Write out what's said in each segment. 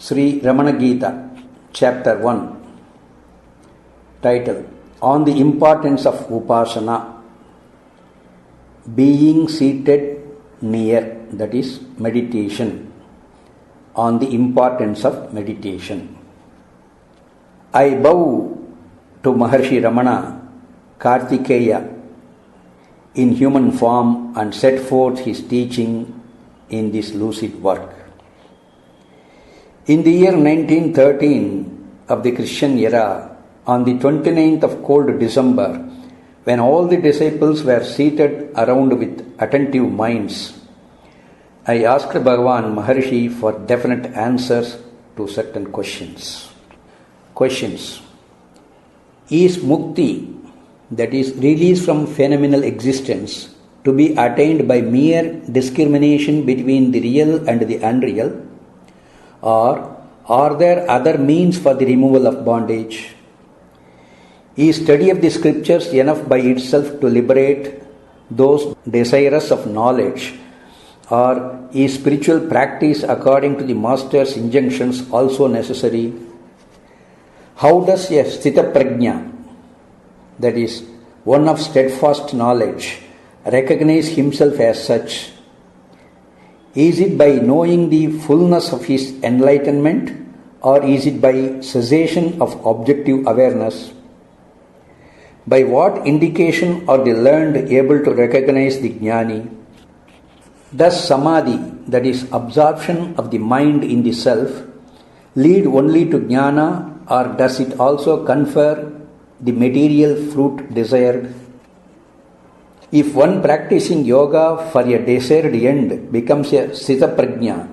Sri Ramana Gita, Chapter 1, title On the Importance of Upasana, Being Seated Near, that is meditation. On the importance of meditation. I bow to Maharshi Ramana Kartikeya in human form and set forth his teaching in this lucid work. In the year 1913 of the Christian era, on the 29th of cold December, when all the disciples were seated around with attentive minds, I asked Bhagavan Maharshi for definite answers to certain questions. Questions. Is mukti, that is release from phenomenal existence, to be attained by mere discrimination between the real and the unreal? Or are there other means for the removal of bondage? Is study of the scriptures enough by itself to liberate those desirous of knowledge? Or is spiritual practice according to the master's injunctions also necessary? How does a sthita prajna, that is, one of steadfast knowledge, recognize himself as such? Is it by knowing the fullness of his enlightenment, or is it by cessation of objective awareness? By what indication are the learned able to recognize the jnani? Does samadhi, that is absorption of the mind in the self, lead only to jnana, or does it also confer the material fruit desired? If one practicing yoga for a desired end becomes a sthita prajna,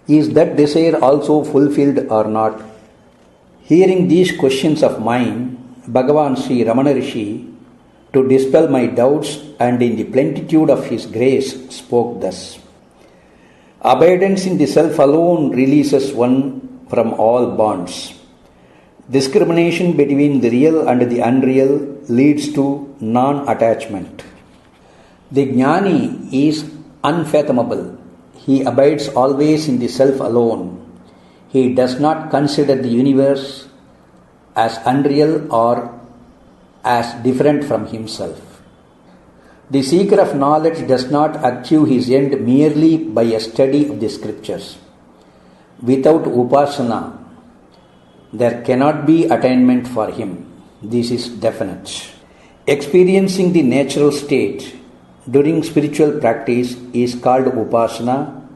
is that desire also fulfilled or not? Hearing these questions of mine, Bhagavan Sri Ramana Rishi, to dispel my doubts and in the plenitude of his grace, spoke thus. Abidance in the self alone releases one from all bonds. Discrimination between the real and the unreal leads to non-attachment. The jnani is unfathomable. He abides always in the self alone. He does not consider the universe as unreal or as different from himself. The seeker of knowledge does not achieve his end merely by a study of the scriptures. Without upasana, there cannot be attainment for him. This is definite. Experiencing the natural state during spiritual practice is called upasana,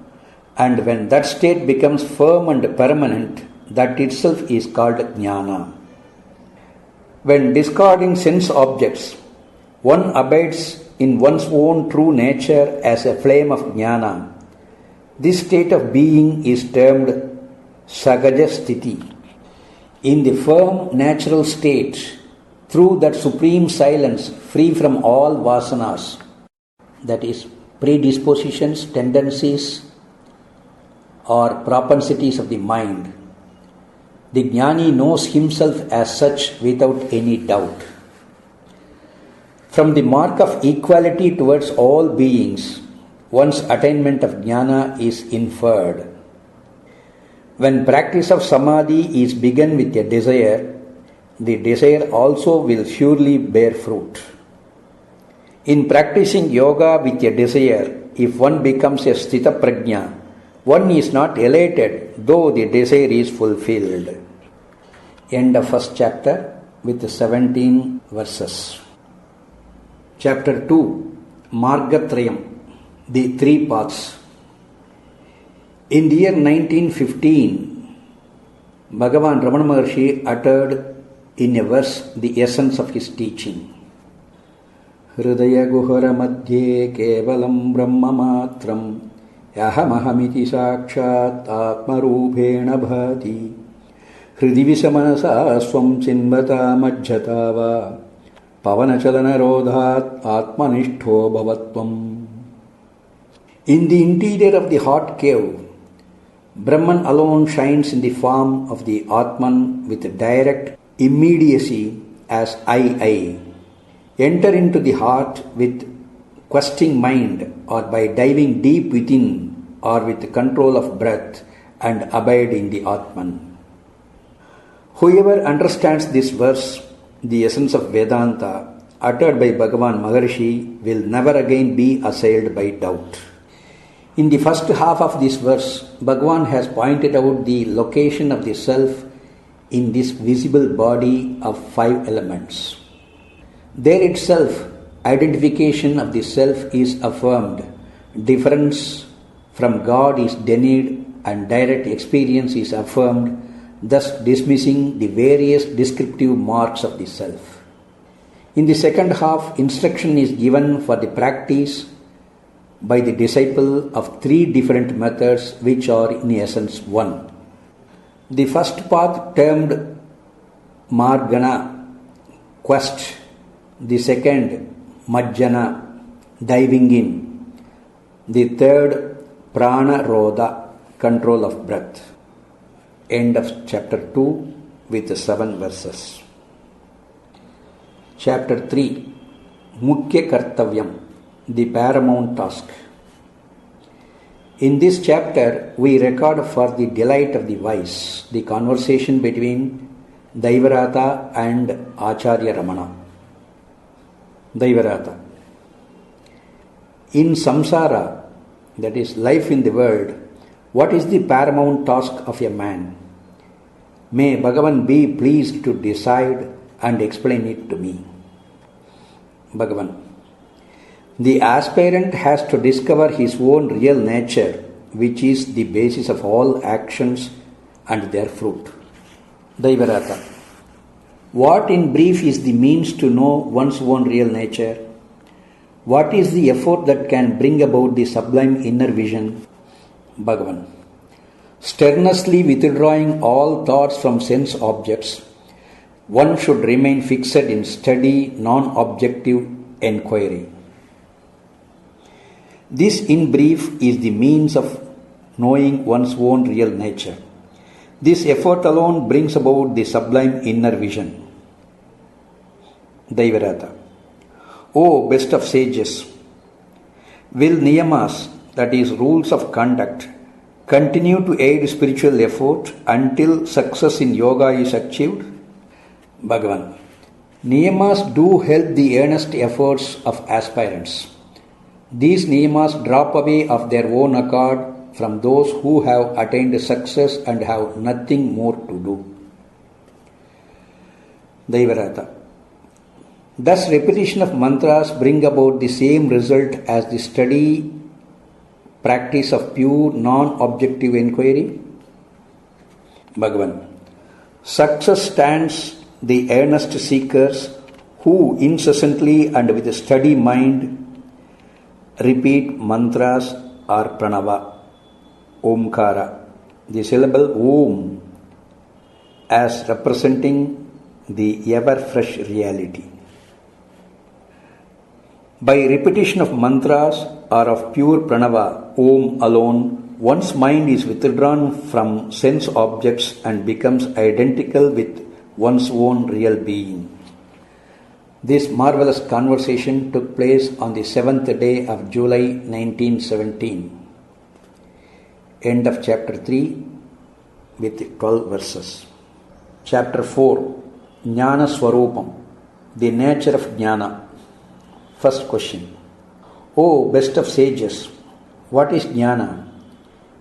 and when that state becomes firm and permanent, that itself is called jnana. When discarding sense objects, one abides in one's own true nature as a flame of jnana. This state of being is termed sagaja sthiti. In the firm natural state, through that supreme silence free from all vasanas, that is, predispositions, tendencies, or propensities of the mind, the jnani knows himself as such without any doubt. From the mark of equality towards all beings, one's attainment of jnana is inferred. When practice of samadhi is begun with a desire, the desire also will surely bear fruit. In practicing yoga with a desire, if one becomes a sthita prajna, one is not elated though the desire is fulfilled. End of first chapter with 17 verses. Chapter 2, Margatrayam, the three paths. In the year 1915, Bhagavan Ramana Maharshi uttered in a verse the essence of his teaching. Hridaya guhara madhye kevalam brahma matram yahamaham iti sakshat atmarubhena bhati hridi visamanasa swam chinmata majjhatava pavanachalana rodhat atmanishto bhavatvam. In the interior of the heart cave, Brahman alone shines in the form of the Atman with direct immediacy as I. Enter into the heart with questing mind or by diving deep within or with control of breath and abide in the Atman. Whoever understands this verse, the essence of Vedanta, uttered by Bhagavan Maharshi, will never again be assailed by doubt. In the first half of this verse, Bhagavan has pointed out the location of the self in this visible body of 5 elements. There itself, identification of the self is affirmed, difference from God is denied, and direct experience is affirmed, thus dismissing the various descriptive marks of the self. In the second half, instruction is given for the practice by the disciple of 3 different methods, which are in essence one. The first path termed Margana, quest. The second, Majjana, diving in. The third, Prana Rodha, control of breath. End of chapter 2 with 7 verses. Chapter 3, Mukhya Kartavyam, the paramount task. In this chapter, we record for the delight of the wise the conversation between Daivarata and Acharya Ramana. Daivarata. In samsara, that is life in the world, what is the paramount task of a man? May Bhagavan be pleased to decide and explain it to me. Bhagavan. The aspirant has to discover his own real nature, which is the basis of all actions and their fruit. Daivarata. What in brief is the means to know one's own real nature? What is the effort that can bring about the sublime inner vision? Bhagavan. Strenuously withdrawing all thoughts from sense objects, one should remain fixed in steady, non-objective enquiry. This, in brief, is the means of knowing one's own real nature. This effort alone brings about the sublime inner vision. Daivarata. O best of sages, will niyamas, that is rules of conduct, continue to aid spiritual effort until success in yoga is achieved? Bhagavan. Niyamas do help the earnest efforts of aspirants. These niyamas drop away of their own accord from those who have attained success and have nothing more to do. Daivarata. Thus, repetition of mantras bring about the same result as the steady practice of pure non-objective inquiry. Bhagavan. Success stands the earnest seekers who incessantly and with a steady mind repeat mantras or pranava, omkara, the syllable om, as representing the ever-fresh reality. By repetition of mantras or of pure pranava, om alone, one's mind is withdrawn from sense objects and becomes identical with one's own real being. This marvelous conversation took place on the 7th day of July 1917. End of chapter 3 with 12 verses. Chapter 4, Jnana Swarupam, the nature of Jnana. First question. O best of sages, what is Jnana?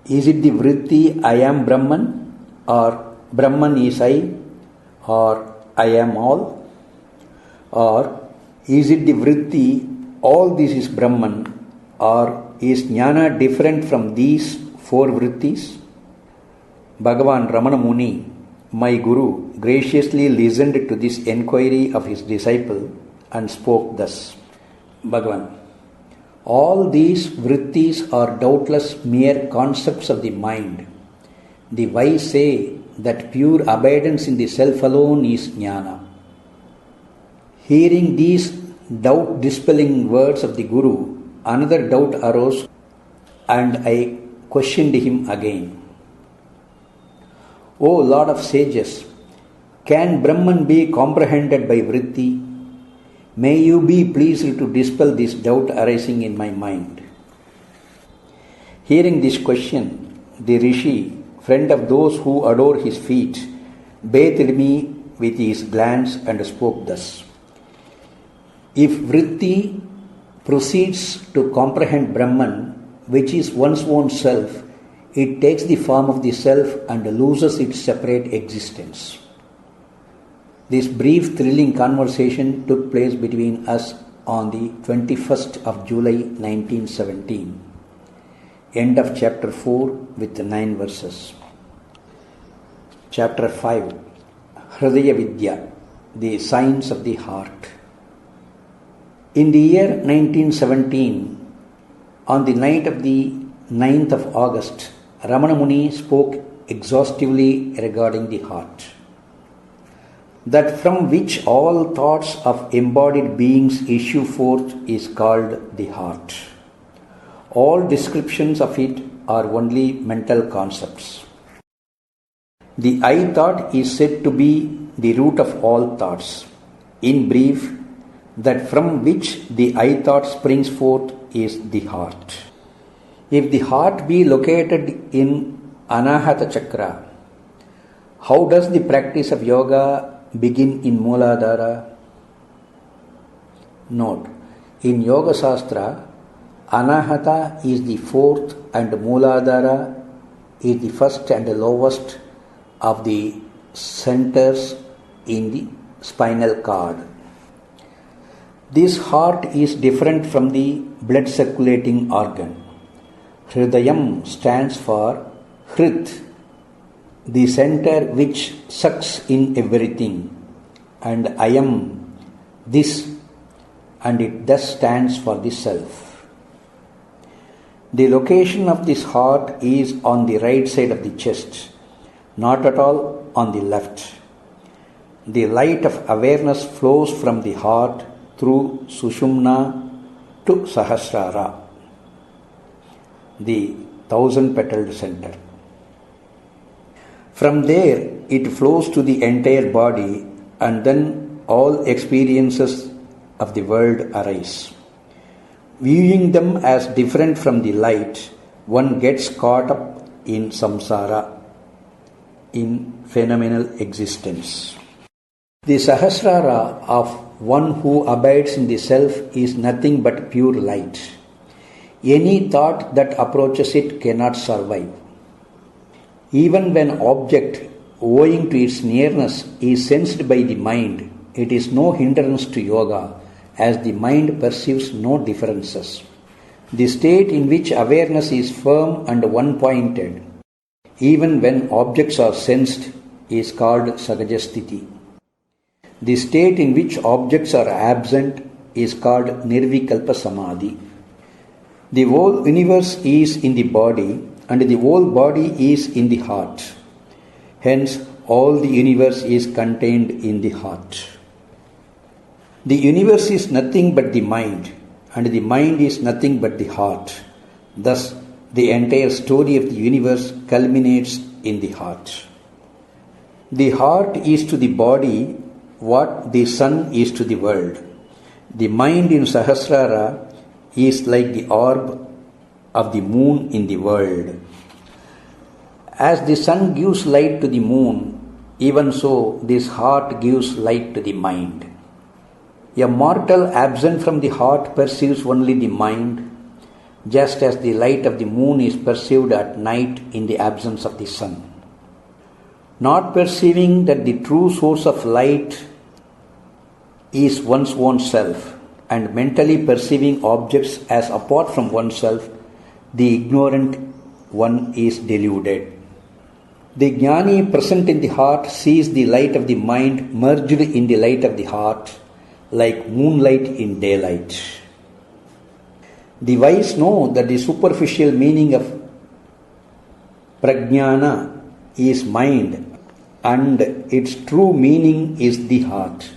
Is it the vritti I am Brahman, or Brahman is I, or I am all? Or is it the vritti all this is Brahman, or is Jnana different from these 4 vrittis? Bhagavan Ramana Muni, my Guru, graciously listened to this enquiry of his disciple and spoke thus. Bhagavan. All these vrittis are doubtless mere concepts of the mind. The wise say that pure abidance in the self alone is jnana. Hearing these doubt-dispelling words of the Guru, another doubt arose and I questioned him again. O Lord of sages, can Brahman be comprehended by vritti? May you be pleased to dispel this doubt arising in my mind. Hearing this question, the Rishi friend of those who adore his feet, bathed me with his glance and spoke thus. If vritti proceeds to comprehend Brahman, which is one's own self, it takes the form of the self and loses its separate existence. This brief, thrilling conversation took place between us on the 21st of July 1917. End of chapter 4 with 9 verses. Chapter 5, Hridaya Vidya, the Science of the Heart. In the year 1917, on the night of the 9th of August, Ramana Muni spoke exhaustively regarding the heart. That from which all thoughts of embodied beings issue forth is called the heart. All descriptions of it are only mental concepts. The I thought is said to be the root of all thoughts. In brief, that from which the I thought springs forth is the heart. If the heart be located in Anahata Chakra, how does the practice of yoga begin in Mooladhara? Note, in Yoga Shastra, Anahata is the fourth and Mooladhara is the first and lowest of the centers in the spinal cord. This heart is different from the blood circulating organ. Hridayam stands for Hrit, the center which sucks in everything, and Ayam, this, and it thus stands for the self. The location of this heart is on the right side of the chest, not at all on the left. The light of awareness flows from the heart through Sushumna to Sahasrara, the 1,000-petaled center. From there, it flows to the entire body, and then all experiences of the world arise. Viewing them as different from the light, one gets caught up in samsara, in phenomenal existence. The Sahasrara of one who abides in the self is nothing but pure light. Any thought that approaches it cannot survive. Even when object, owing to its nearness, is sensed by the mind, it is no hindrance to yoga, as the mind perceives no differences. The state in which awareness is firm and one-pointed, even when objects are sensed, is called Sagajasthiti. The state in which objects are absent is called Nirvikalpa Samadhi. The whole universe is in the body, and the whole body is in the heart. Hence, all the universe is contained in the heart. The universe is nothing but the mind, and the mind is nothing but the heart. Thus, the entire story of the universe culminates in the heart. The heart is to the body what the sun is to the world. The mind in Sahasrara is like the orb of the moon in the world. As the sun gives light to the moon, even so this heart gives light to the mind. A mortal absent from the heart perceives only the mind, just as the light of the moon is perceived at night in the absence of the sun. Not perceiving that the true source of light is one's own self, and mentally perceiving objects as apart from oneself, the ignorant one is deluded. The jnani present in the heart sees the light of the mind merged in the light of the heart, like moonlight in daylight. The wise know that the superficial meaning of prajnana is mind, and its true meaning is the heart.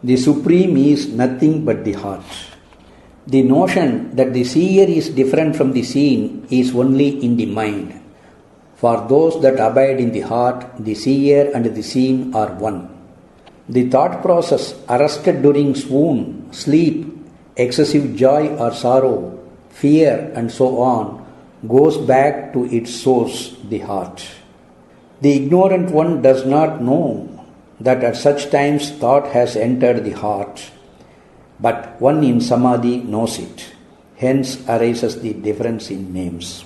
The supreme is nothing but the heart. The notion that the seer is different from the seen is only in the mind. For those that abide in the heart, the seer and the seen are one. The thought process arrested during swoon, sleep, excessive joy or sorrow, fear and so on goes back to its source, the heart. The ignorant one does not know that at such times thought has entered the heart, but one in samadhi knows it. Hence arises the difference in names.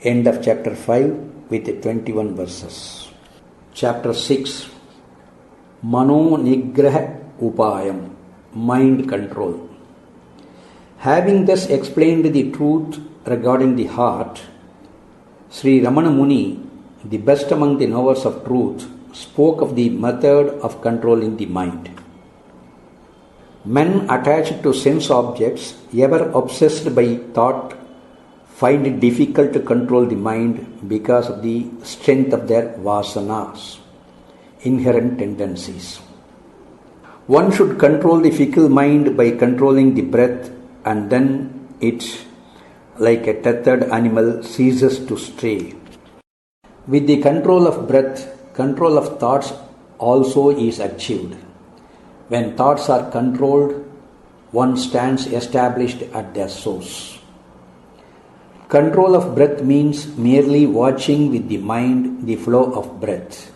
End of chapter 5 with 21 verses. Chapter 6. Mano Nigraha Upayam, mind control. Having thus explained the truth regarding the heart, Sri Ramana Muni, the best among the knowers of truth, spoke of the method of controlling the mind. Men attached to sense objects, ever obsessed by thought, find it difficult to control the mind because of the strength of their vasanas, inherent tendencies. One should control the fickle mind by controlling the breath, and then it, like a tethered animal, ceases to stray. With the control of breath, control of thoughts also is achieved. When thoughts are controlled, one stands established at their source. Control of breath means merely watching with the mind the flow of breath.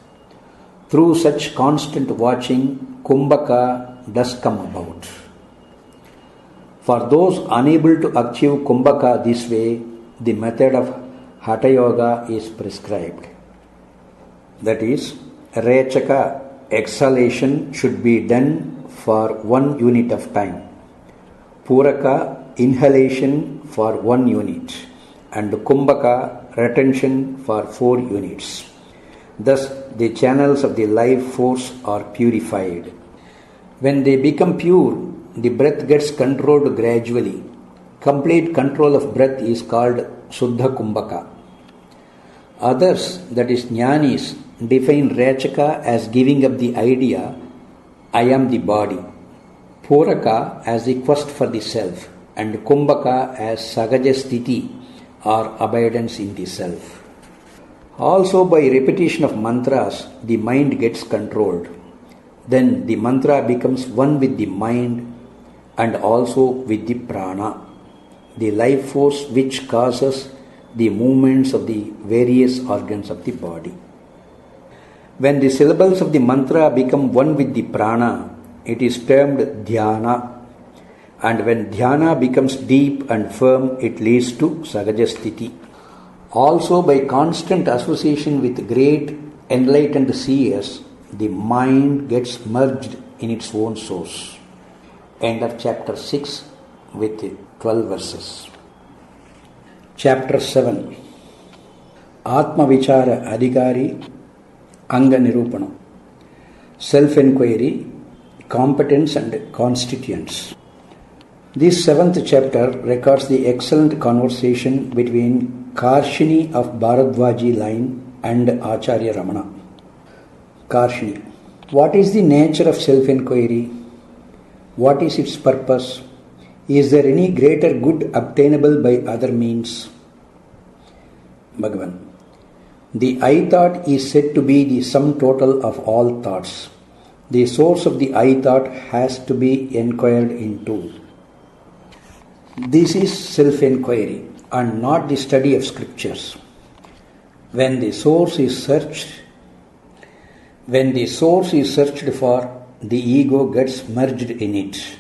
Through such constant watching, Kumbhaka does come about. For those unable to achieve Kumbhaka this way, the method of Hatha Yoga is prescribed. That is, Rechaka, exhalation, should be done for 1 unit of time. Puraka, inhalation, for 1 unit. And Kumbhaka, retention, for 4 units. Thus, the channels of the life force are purified. When they become pure, the breath gets controlled gradually. Complete control of breath is called Suddha Kumbhaka. Others, that is Jnanis, define Rechaka as giving up the idea, I am the body, Puraka as the quest for the self, and Kumbhaka as Sagaja Sthiti, or abidance in the self. Also, by repetition of mantras, the mind gets controlled. Then the mantra becomes one with the mind and also with the prana, the life force which causes the movements of the various organs of the body. When the syllables of the mantra become one with the prana, it is termed dhyana, and when dhyana becomes deep and firm, it leads to Sagaja Sthiti. Also, by constant association with great enlightened seers, the mind gets merged in its own source. End of chapter 6 with 12 verses. Chapter 7. Atma Vichara Adhikari Anga Nirupanam. Self-inquiry, competence and constituents. This 7th chapter records the excellent conversation between Karshini of Bharadwaji line and Acharya Ramana. Karshini. What is the nature of self-inquiry? What is its purpose? Is there any greater good obtainable by other means? Bhagavan. The I thought is said to be the sum total of all thoughts. The source of the I thought has to be inquired into. This is self-inquiry and not the study of scriptures. When the source is searched for, the ego gets merged in it.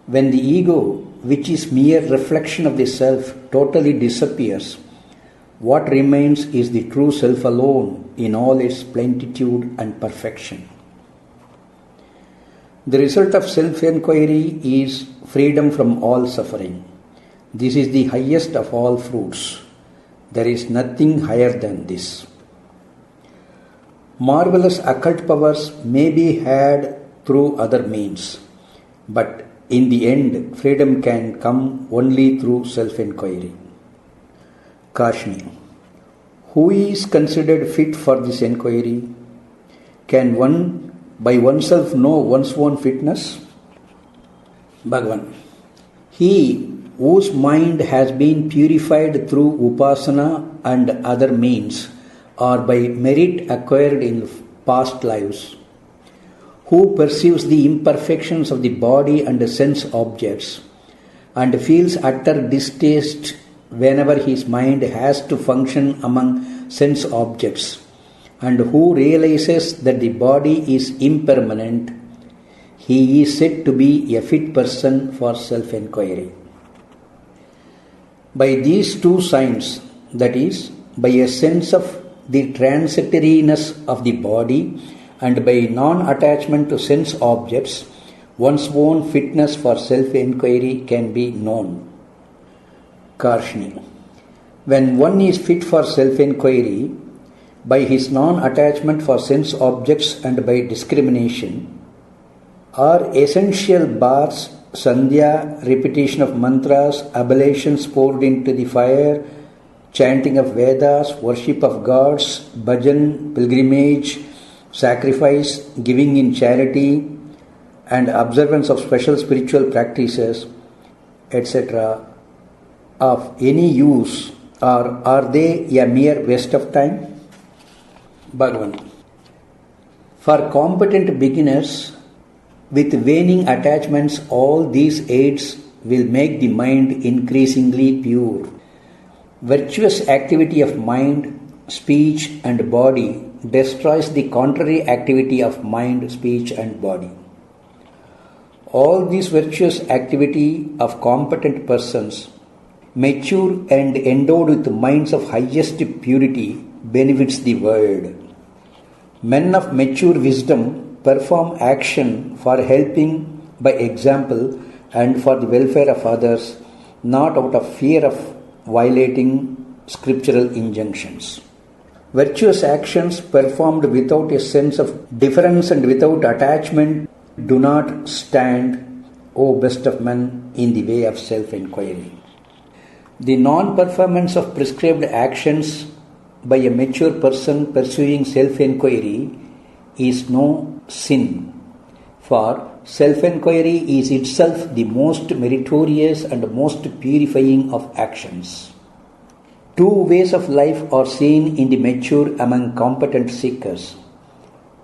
When the ego, which is mere reflection of the self, totally disappears, what remains is the true self alone in all its plenitude and perfection. The result of self-inquiry is freedom from all suffering. This is the highest of all fruits. There is nothing higher than this. Marvelous occult powers may be had through other means, but in the end, freedom can come only through self-inquiry. Kashni. Who is considered fit for this inquiry? Can one by oneself know one's own fitness? Bhagavan. He whose mind has been purified through upasana and other means, or by merit acquired in past lives, who perceives the imperfections of the body and the sense objects, and feels utter distaste whenever his mind has to function among sense objects, and who realizes that the body is impermanent, he is said to be a fit person for self-enquiry. By these two signs, that is, by a sense of the transitoriness of the body and by non-attachment to sense objects, one's own fitness for self-enquiry can be known. Karshni. When one is fit for self-enquiry, by his non-attachment for sense objects and by discrimination, are essential bars, sandhya, repetition of mantras, oblations poured into the fire, chanting of Vedas, worship of gods, bhajan, pilgrimage, sacrifice, giving in charity, and observance of special spiritual practices, etc., of any use, or are they a mere waste of time? Bhagavan. For competent beginners, with waning attachments, all these aids will make the mind increasingly pure. Virtuous activity of mind, speech, and body destroys the contrary activity of mind, speech, and body. All this virtuous activity of competent persons, mature and endowed with minds of highest purity, benefits the world. Men of mature wisdom perform action for helping by example and for the welfare of others, not out of fear of violating scriptural injunctions. Virtuous actions performed without a sense of difference and without attachment do not stand, O best of men, in the way of self-enquiry. The non-performance of prescribed actions by a mature person pursuing self-enquiry is no sin, for self-enquiry is itself the most meritorious and most purifying of actions. Two ways of life are seen in the mature among competent seekers: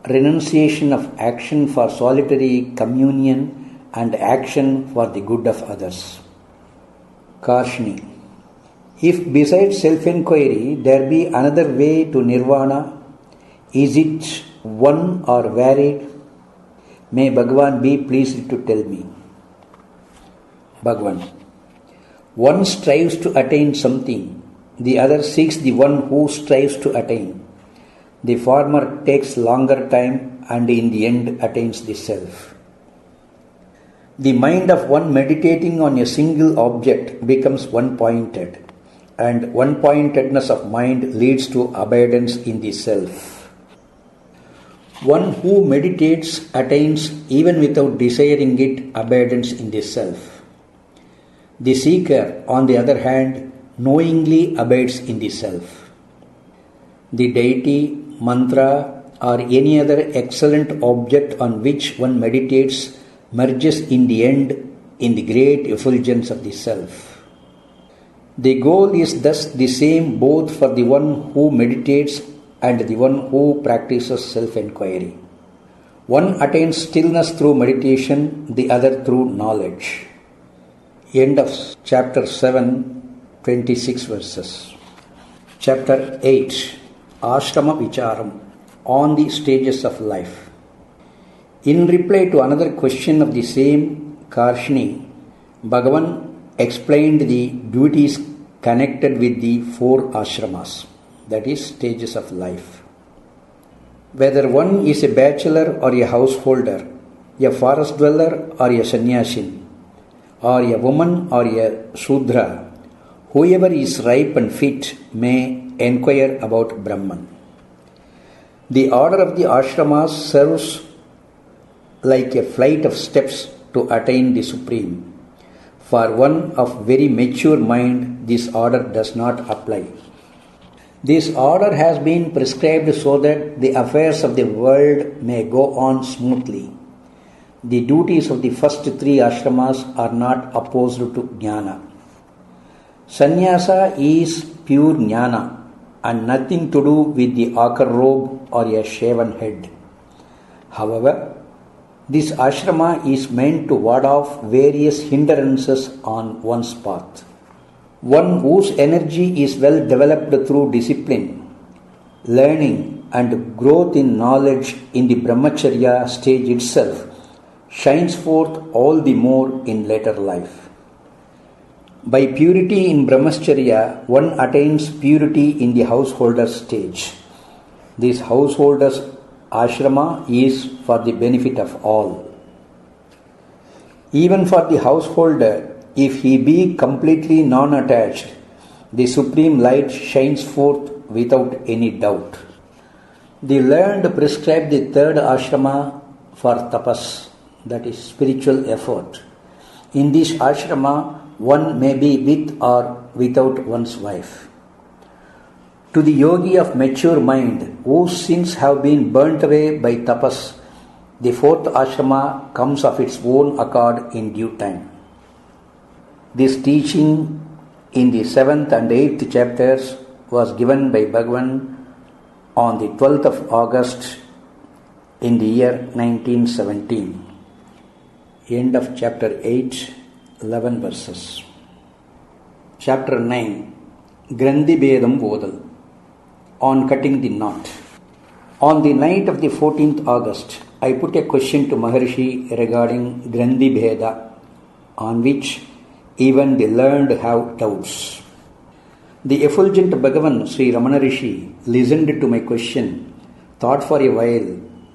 renunciation of action for solitary communion and action for the good of others. Karshni. If besides self-enquiry there be another way to nirvana, is it one or varied? May Bhagavan be pleased to tell me. Bhagavan. One strives to attain something, the other seeks the one who strives to attain. The former takes longer time and in the end attains the self. The mind of one meditating on a single object becomes one-pointed, and one-pointedness of mind leads to abidance in the self. One who meditates attains, even without desiring it, abidance in the self. The seeker, on the other hand, knowingly abides in the self. The deity, mantra, or any other excellent object on which one meditates merges in the end in the great effulgence of the self. The goal is thus the same both for the one who meditates and the one who practices self-enquiry. One attains stillness through meditation, the other through knowledge. End of chapter 7, 26 verses. Chapter 8, Ashrama Vicharam, on the stages of life. In reply to another question of the same Karshni, Bhagavan explained the duties connected with the four ashramas, that is, stages of life. Whether one is a bachelor or a householder, a forest dweller or a sannyasin, or a woman or a shudra, whoever is ripe and fit may enquire about Brahman. The order of the ashramas serves like a flight of steps to attain the Supreme. For one of very mature mind, this order does not apply. This order has been prescribed so that the affairs of the world may go on smoothly. The duties of the first three ashramas are not opposed to jnana. Sannyasa is pure jnana and nothing to do with the ochre robe or a shaven head. However, this ashrama is meant to ward off various hindrances on one's path. One whose energy is well developed through discipline, learning, and growth in knowledge in the brahmacharya stage itself shines forth all the more in later life. By purity in brahmacharya, one attains purity in the householder stage. This householder's ashrama is for the benefit of all. Even for the householder, if he be completely non-attached, the supreme light shines forth without any doubt. The learned prescribe the third ashrama for tapas, that is spiritual effort. In this ashrama, one may be with or without one's wife. To the yogi of mature mind, whose sins have been burnt away by tapas, the fourth ashrama comes of its own accord in due time. This teaching in the 7th and 8th chapters was given by Bhagavan on the 12th of August in the year 1917. End of chapter 8, 11 verses. Chapter 9, Grandhi Bedam Vodal, on cutting the knot. On the night of the 14th August, I put a question to Maharishi regarding Grandhi Bheda, on which even the learned have doubts. The effulgent Bhagavan Sri Ramana Rishi listened to my question, thought for a while,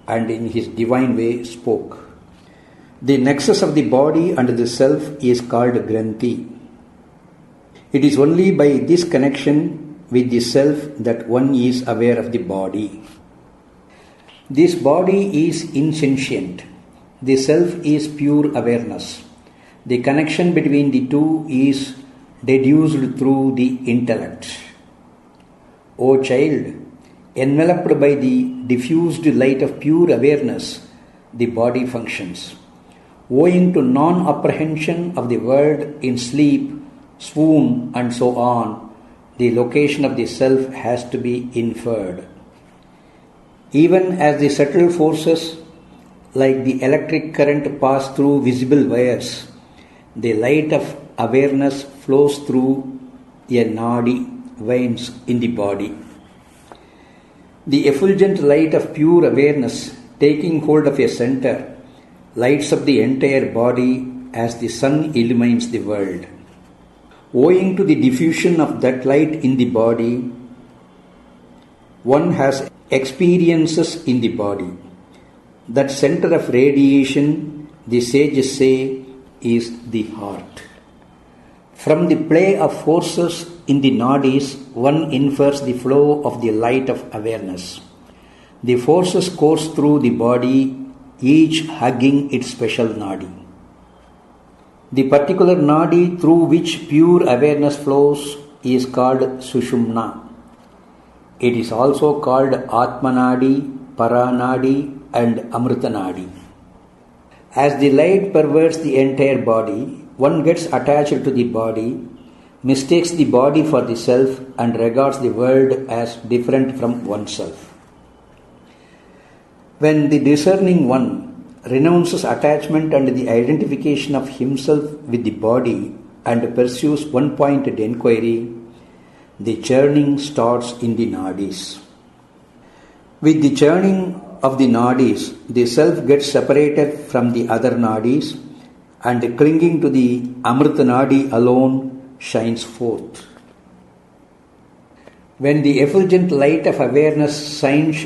and in his divine way spoke. The nexus of the body and the self is called Granthi. It is only by this connection with the self that one is aware of the body. This body is insentient. The self is pure awareness. The connection between the two is deduced through the intellect. O child, enveloped by the diffused light of pure awareness, the body functions. Owing to non-apprehension of the world in sleep, swoon, and so on, the location of the self has to be inferred. Even as the subtle forces like the electric current pass through visible wires, the light of awareness flows through a nadi, veins in the body. The effulgent light of pure awareness, taking hold of a center, lights up the entire body as the sun illumines the world. Owing to the diffusion of that light in the body, one has experiences in the body. That center of radiation, the sages say, is the heart. From the play of forces in the nadis, one infers the flow of the light of awareness. The forces course through the body, each hugging its special nadi. The particular nadi through which pure awareness flows is called Sushumna. It is also called Atmanadi, Paranadi, and Amritanadi. As the light pervades the entire body, one gets attached to the body, mistakes the body for the self, and regards the world as different from oneself. When the discerning one renounces attachment and the identification of himself with the body and pursues one-pointed inquiry, the churning starts in the nadis. With the churning of the nadis, the self gets separated from the other nadis and clinging to the Amrita Nadi alone shines forth. When the effulgent light of awareness shines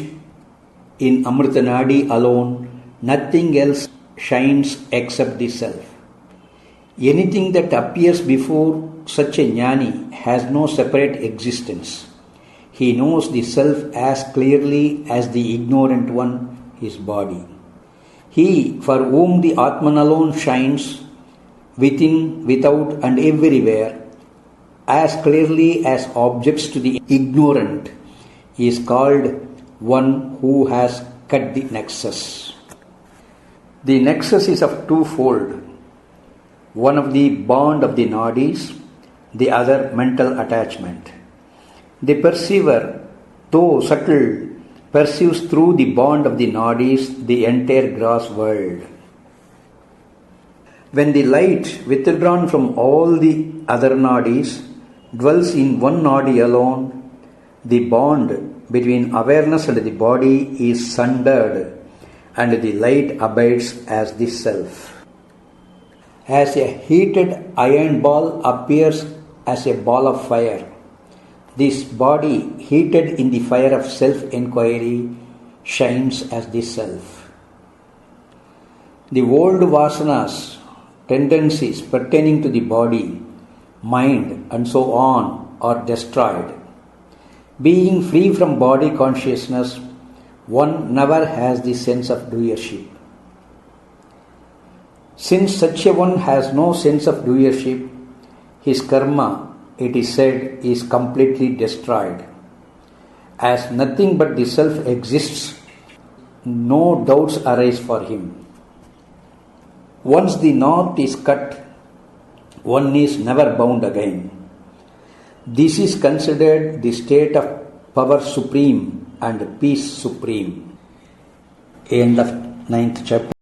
in Amrita Nadi alone, nothing else shines except the self. Anything that appears before such a jnani has no separate existence. He knows the self as clearly as the ignorant one his body. He for whom the Atman alone shines, within, without, and everywhere, as clearly as objects to the ignorant, is called one who has cut the nexus. The nexus is of twofold. One of the bond of the nadis, the other mental attachment. The perceiver, though subtle, perceives through the bond of the nadis the entire gross world. When the light, withdrawn from all the other nadis, dwells in one nadi alone, the bond between awareness and the body is sundered, and the light abides as the self. As a heated iron ball appears as a ball of fire, this body, heated in the fire of self-enquiry, shines as the self. The old vasanas, tendencies pertaining to the body, mind, and so on are destroyed. Being free from body consciousness, one never has the sense of doership. Since such a one has no sense of doership, his karma, it is said, is completely destroyed. As nothing but the self exists, no doubts arise for him. Once the knot is cut, one is never bound again. This is considered the state of power supreme and peace supreme. End of 9th chapter.